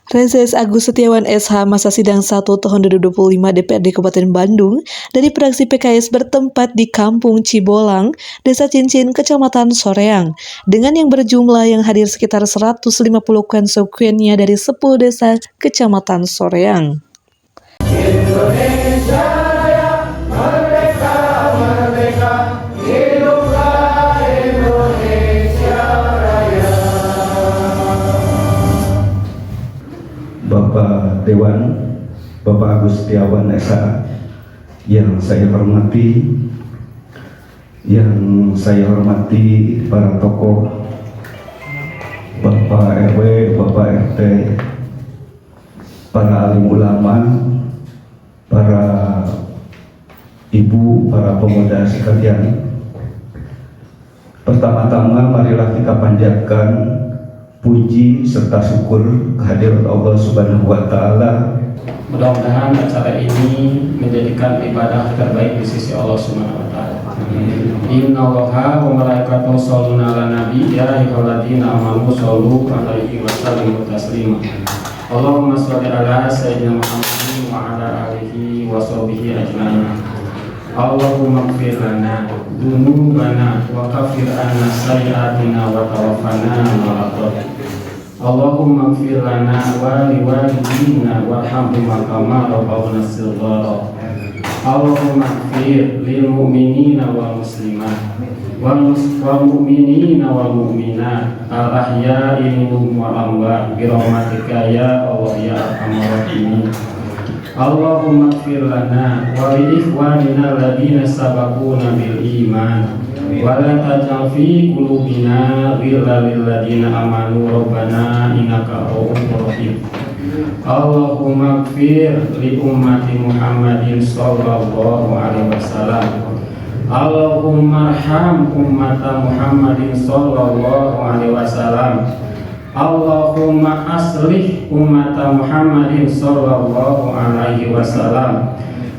Rezes Agus Setiawan SH masa sidang 1 tahun 2025 DPRD Kabupaten Bandung dari fraksi PKS bertempat di Kampung Cibolang, Desa Cincin, Kecamatan Soreang, dengan yang berjumlah yang hadir sekitar 150 konsekuennya dari 10 desa Kecamatan Soreang. Indonesia Raya, merdeka, merdeka, hiduplah Indonesia Raya. Bapak Dewan, Bapak Agus Setiawan SH yang saya hormati, para tokoh, Bapak RW, Bapak RT, para alim ulama, para ibu, para pemuda sekalian. Pertama-tama marilah kita panjatkan puji serta syukur kehadirat Allah Subhanahu wa Ta'ala. Mudah-mudahan acara ini menjadikan ibadah terbaik di sisi Allah Subhanahu wa Ta'ala. Innallaha wa malaikatahu yusholluna 'alan nabi ya ayyuhalladzina amanu shollu 'alaihi wa sallimu taslima. Allahumma sholli ala sayyidina Muhammadin wa ala alihi wa sahbihi ajma'in. Allahumma ighfir lana dzunubana wa kaffir 'anna sayyi'atina wa tawaffana ma'al abrar. Allahumma ighfir lana wa liwalidina warhamhuma kama rabbawna shighara. Allahumma ighfir lil mu'minina wal muslimat wal mu'minina wal mu'minat al ahya'i minhum wal amwat bi rahmatika ya Allah ya arhamar rahimin. Allahumma ighfir lana wa li ikhwanina alladziina sabaquna bil iman wa la taj'al fi qulubina ghillan lil ladziina amanu rabbana innaka ra'ufur rahim. Allahumma ighfir li ummati Muhammadin sallallahu alaihi wasallam. Allahumma arham ummata Muhammadin sallallahu alaihi wasallam. Allahumma aslih ummata Muhammadin sallallahu alaihi wasallam.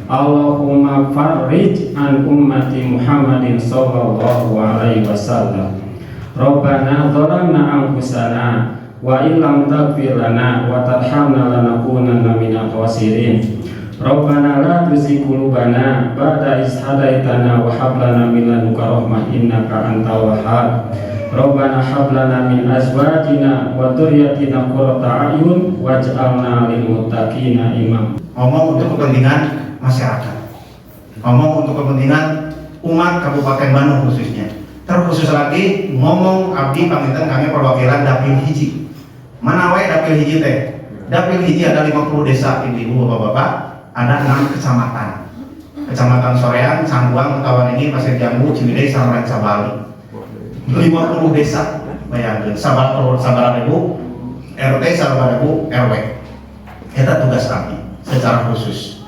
Allahumma farrij an ummati Muhammadin sallallahu alaihi wasallam. Rabbana dhalamna anfusana wa illam taghfir lana wa tarhamna lanakunanna minal khasirin. Rabbana la tuzigh qulubana ba'da idh hadaitana wa hab lana min ladunka rahmah innaka antal wahhab. Rabbana hab lana min azwajina wa dhurriyyatina qurrata a'yun waj'alna lil muttaqina imam. Ngomong untuk kepentingan masyarakat, ngomong untuk kepentingan umat Kabupaten Bandung khususnya. Terkhusus lagi ngomong abdi pamitan kami perwakilan Dapil Hiji. Mana wae Dapil Hiji teh? Dapil Hiji ada 50 desa, ibu bapak-bapak, ada 6 kecamatan. Kecamatan Soreang, Cangguang, Tawanegi, Pasir Jambu, Ciwidey, Saran Sabali. 50 desa, bayangkan. Sabar ibu, RT, sabar ibu, RW. Kita tugas kami secara khusus.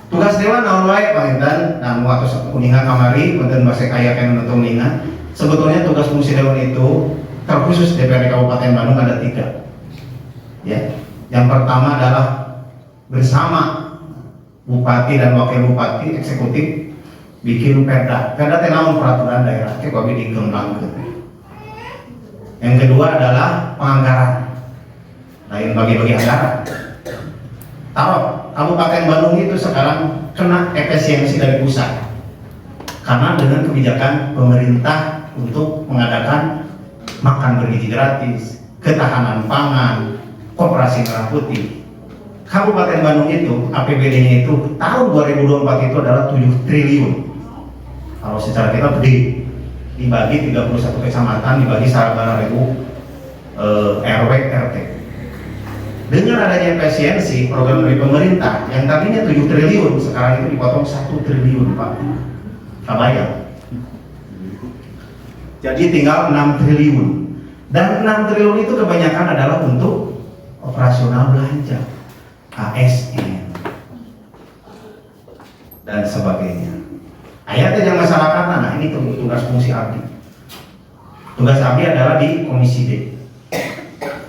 Tugas dewan naon wae panginten dan waktu kuningan kamari punten masih kaya kan nonton kuningan. Sebetulnya tugas fungsi dewan itu terkhusus DPRD Kabupaten Bandung ada 3. Ya. Yang pertama adalah bersama Bupati dan Wakil Bupati eksekutif bikin perda. Perda teh naon peraturan daerah teh kudu dikembangkeun. Yang kedua adalah penganggaran. Lain bagi-bagi anggaran. Tahu Kabupaten Bandung itu sekarang kena efisiensi dari pusat karena dengan kebijakan pemerintah untuk mengadakan makan bergizi gratis, ketahanan pangan, koperasi merah putih. Kabupaten Bandung itu APBD-nya itu tahun 2024 itu adalah 7 triliun. Kalau secara kita gede, dibagi 31 kecamatan, dibagi 1.000 RW RT. Dengan adanya efisiensi program dari pemerintah yang tadinya 7 triliun sekarang itu dipotong 1 triliun Pak. Kebayang. Jadi tinggal 6 triliun. Dan 6 triliun itu kebanyakan adalah untuk operasional belanja, ASN dan sebagainya. Ayatnya yang masyarakat, nah ini tugas fungsi abdi. Tugas abdi adalah di Komisi D.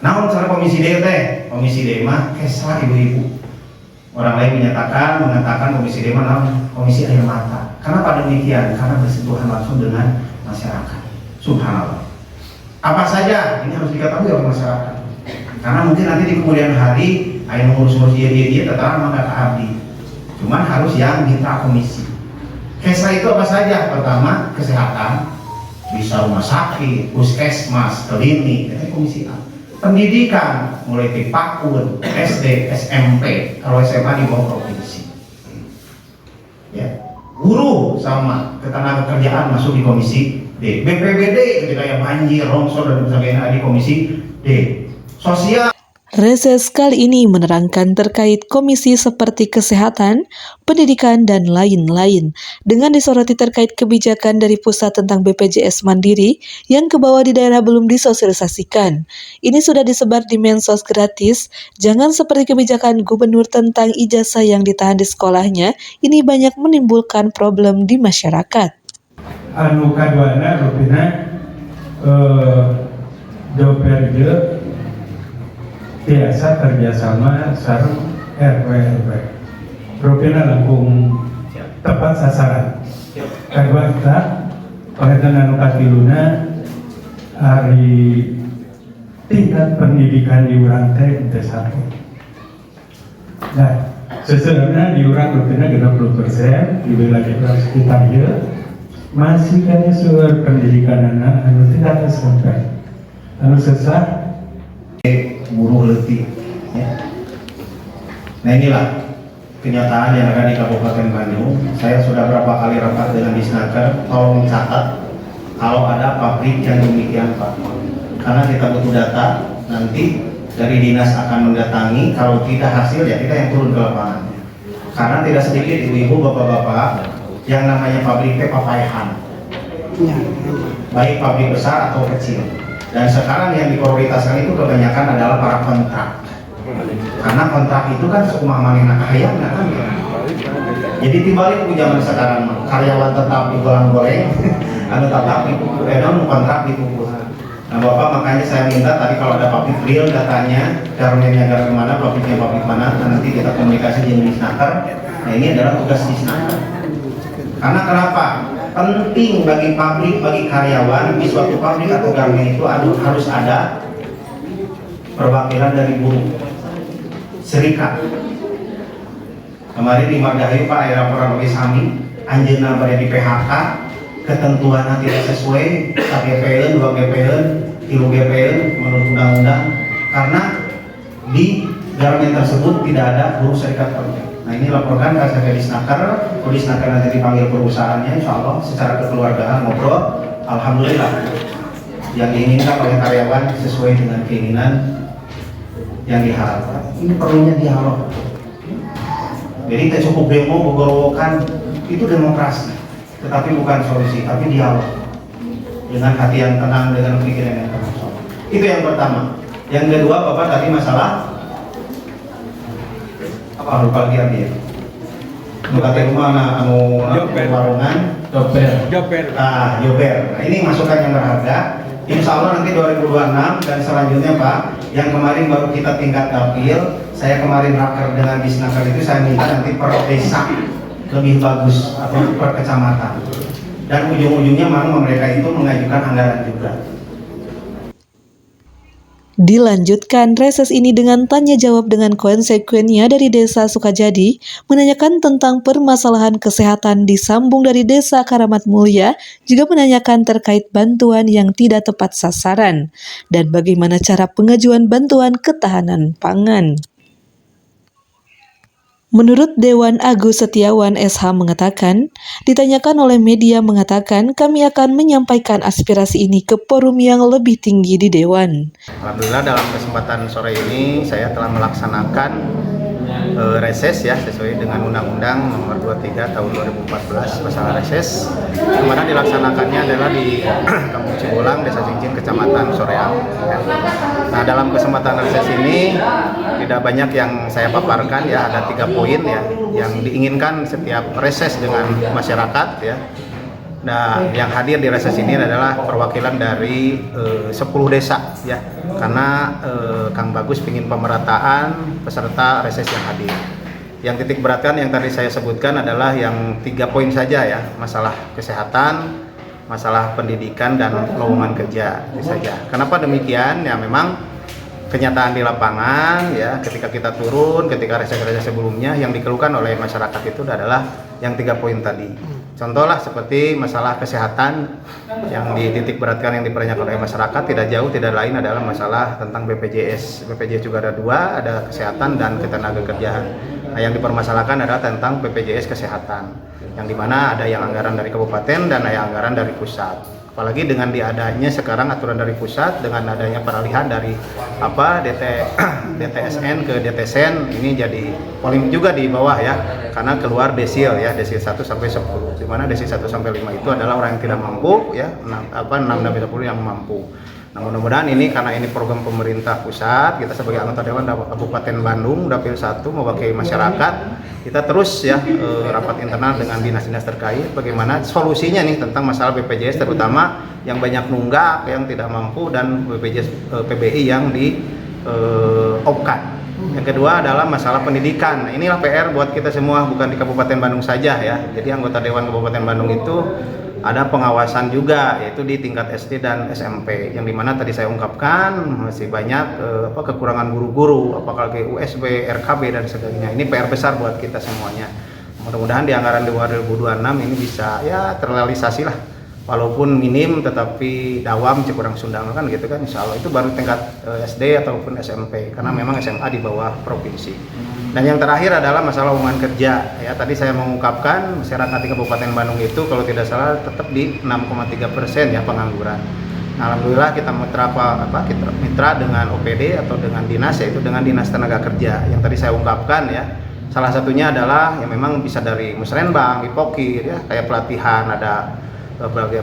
Nah, misalnya Komisi D teh, Komisi D mah kesah ibu-ibu. Orang lain mengatakan Komisi D mah komisi air mata. Kenapa demikian? Karena bersentuhan langsung dengan masyarakat. Subhanallah. Apa saja ini harus diketahui oleh masyarakat. Karena mungkin nanti di kemudian hari ayo ngurus-ngurus dia tetap nggak ke abdi. Cuman harus yang mitra komisi. Kesa itu apa saja? Pertama, kesehatan, bisa rumah sakit, puskesmas, klinik, itu komisi A. Pendidikan, mulai dari PAUD, SD, SMP, kalau SMA di bawah provinsi. Ya. Guru sama ketenagakerjaan masuk di komisi D. BPBD ketika yang banjir, longsor dan sebagainya di komisi D. Sosial. Reses kali ini menerangkan terkait komisi seperti kesehatan, pendidikan, dan lain-lain, dengan disoroti terkait kebijakan dari pusat tentang BPJS Mandiri yang ke bawah di daerah belum disosialisasikan. Ini sudah disebar di mensos gratis, jangan seperti kebijakan gubernur tentang ijazah yang ditahan di sekolahnya, ini banyak menimbulkan problem di masyarakat. Anu kaduana rupina doperge biasa kerjasama sareng RW. Rupina langkung tepat sasaran. Kedua kita paketan anu katiluna hari tingkat pendidikan di urang teh teu satu. Nah, sebenarnya di urang rupina 60% di wilayah sekitar ieu masih kayaknya suara pendidikan anak anu tidak sampai anu sesat buruh letih ya. Nah inilah kenyataan yang ada di Kabupaten Bandung. Saya sudah berapa kali rapat dengan Disnaker, tolong mencatat kalau ada pabrik yang demikian Pak, karena kita butuh data. Nanti dari dinas akan mendatangi, kalau tidak hasil ya kita yang turun ke lapangan, karena tidak sedikit ibu-ibu bapak-bapak yang namanya pabrik papayahan, baik pabrik besar atau kecil. Dan sekarang yang diprioritaskan itu kebanyakan adalah para kontrak, karena kontrak itu kan sekumah manehna kahayang kan. Jadi dibalik ke zaman sekarang karyawan tetap digolang goreng, anu tetap dipukul, kontrak dipukul. Nah Bapak, makanya saya minta tadi kalau ada pabrik real datanya, garmennya garmen mana, pabriknya pabrik mana, nah, nanti kita komunikasi dengan Disnaker. Nah ini adalah tugas Disnaker. Karena kenapa? Penting bagi pabrik, bagi karyawan di suatu pabrik atau garmen itu harus ada perwakilan dari buruh, serikat. Kemarin di Margahayu Pak Aira Laporan bagi Sami, anjeunna bade di PHK, ketentuannya tidak sesuai, 1 GPN, 2 GPN, 3 GPN menurut undang-undang, karena di garmen tersebut tidak ada buruh serikat pekerja. Nah ini laporkan ke Disnaker, Disnaker nanti dipanggil perusahaannya, insya Allah secara kekeluargaan ngobrol, alhamdulillah yang diinginkan oleh karyawan sesuai dengan keinginan yang diharapkan. Ini perlunya dialog. Jadi tidak cukup demo, gogorokan, itu demokrasi, tetapi bukan solusi, tapi dialog dengan hati yang tenang, dengan pikiran yang tenang. Itu yang pertama. Yang kedua, Bapak tadi masalah apa lupa dia Nuka rumah anu warungan jober. Nah ini masukan yang berharga. Insya Allah nanti 2026 dan selanjutnya Pak, yang kemarin baru kita tingkat dapil, saya kemarin raker dengan Disnaker itu saya minta nanti per desa lebih bagus atau per kecamatan, dan ujung-ujungnya mau mereka itu mengajukan anggaran juga. Dilanjutkan reses ini dengan tanya jawab dengan konsekuennya dari Desa Sukajadi, menanyakan tentang permasalahan kesehatan disambung dari Desa Karamat Mulia, juga menanyakan terkait bantuan yang tidak tepat sasaran, dan bagaimana cara pengajuan bantuan ketahanan pangan. Menurut Dewan Agus Setiawan SH mengatakan, ditanyakan oleh media mengatakan kami akan menyampaikan aspirasi ini ke forum yang lebih tinggi di Dewan. Alhamdulillah dalam kesempatan sore ini saya telah melaksanakan reses ya sesuai dengan Undang-Undang Nomor 23 Tahun 2014 masalah reses. Kemarin dilaksanakannya adalah di Kampung Cibolang, Desa Cincin, Kecamatan Soreang. Nah dalam kesempatan reses ini tidak banyak yang saya paparkan ya, ada 3 poin ya yang diinginkan setiap reses dengan masyarakat ya. Nah, yang hadir di reses ini adalah perwakilan dari 10 desa ya, karena Kang Bagus ingin pemerataan peserta reses yang hadir. Yang titik beratkan yang tadi saya sebutkan adalah yang 3 poin saja ya, masalah kesehatan, masalah pendidikan dan lowongan kerja saja. Kenapa demikian? Ya memang kenyataan di lapangan ya, ketika kita turun, ketika reses-reses sebelumnya yang dikeluhkan oleh masyarakat itu adalah yang 3 poin tadi. Contoh lah seperti masalah kesehatan yang dititik beratkan, yang dipertanyakan oleh masyarakat, tidak jauh tidak lain adalah masalah tentang BPJS. BPJS juga ada 2, ada kesehatan dan ketenagakerjaan. Nah, yang dipermasalahkan adalah tentang BPJS kesehatan, yang dimana ada yang anggaran dari kabupaten dan ada yang anggaran dari pusat. Apalagi dengan diadanya sekarang aturan dari pusat, dengan adanya peralihan dari DTSN ke DTSN, ini jadi polemik juga di bawah ya, karena keluar desil ya, desil 1 sampai 10, di mana desil 1 sampai 5 itu adalah orang yang tidak mampu ya, 6 sampai 10 yang mampu. Nah, mudah-mudahan ini karena ini program pemerintah pusat, kita sebagai anggota Dewan Kabupaten Bandung Dapil 1 mewakili masyarakat, kita terus ya rapat internal dengan dinas-dinas terkait bagaimana solusinya nih tentang masalah BPJS, terutama yang banyak nunggak, yang tidak mampu, dan BPJS PBI yang di opkan. Yang kedua adalah masalah pendidikan. Nah, inilah PR buat kita semua, bukan di Kabupaten Bandung saja ya. Jadi anggota Dewan Kabupaten Bandung itu ada pengawasan juga, yaitu di tingkat SD dan SMP, yang dimana tadi saya ungkapkan masih banyak kekurangan guru-guru, apakah USB, RKB dan sebagainya. Ini PR besar buat kita semuanya. Mudah-mudahan di anggaran 2026 ini bisa ya terrealisasi lah, walaupun minim tetapi dawam kurang sundang kan gitu kan, insya Allah. Itu baru tingkat SD ataupun SMP, karena memang SMA di bawah provinsi. Dan yang terakhir adalah masalah lowongan kerja ya. Tadi saya mengungkapkan masyarakat di Kabupaten Bandung itu kalau tidak salah tetap di 6,3% ya pengangguran. Nah, alhamdulillah kita mitra dengan OPD atau dengan dinas, yaitu dengan Dinas Tenaga Kerja yang tadi saya ungkapkan ya. Salah satunya adalah yang memang bisa dari Musrenbang, Ipokir ya, kayak pelatihan ada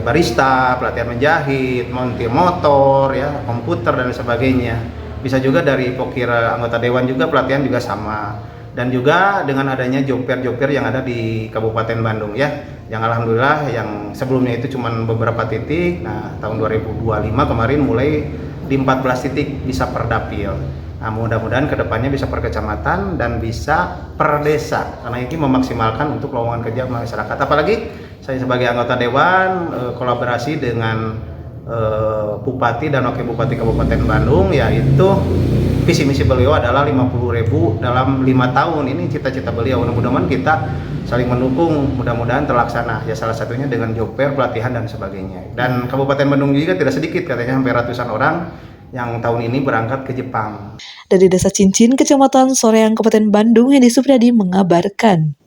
barista, pelatihan menjahit, montir motor ya, komputer dan sebagainya. Bisa juga dari Pokir anggota dewan juga pelatihan juga sama. Dan juga dengan adanya job-fair yang ada di Kabupaten Bandung ya, yang alhamdulillah yang sebelumnya itu cuma beberapa titik. Nah, tahun 2025 kemarin mulai di 14 titik bisa per dapil. Nah, mudah-mudahan kedepannya bisa per kecamatan dan bisa per desa, karena ini memaksimalkan untuk lowongan kerja masyarakat. Apalagi saya sebagai anggota dewan kolaborasi dengan Bupati dan Wakil Bupati Kabupaten Bandung, yaitu visi misi beliau adalah 50.000 dalam 5 tahun. Ini cita-cita beliau, mudah-mudahan kita saling mendukung, mudah-mudahan terlaksana ya, salah satunya dengan job fair, pelatihan dan sebagainya. Dan Kabupaten Bandung juga tidak sedikit, katanya hampir ratusan orang yang tahun ini berangkat ke Jepang. Dari Desa Cincin, Kecamatan Soreang, Kabupaten Bandung, Hendy Supriyadi mengabarkan.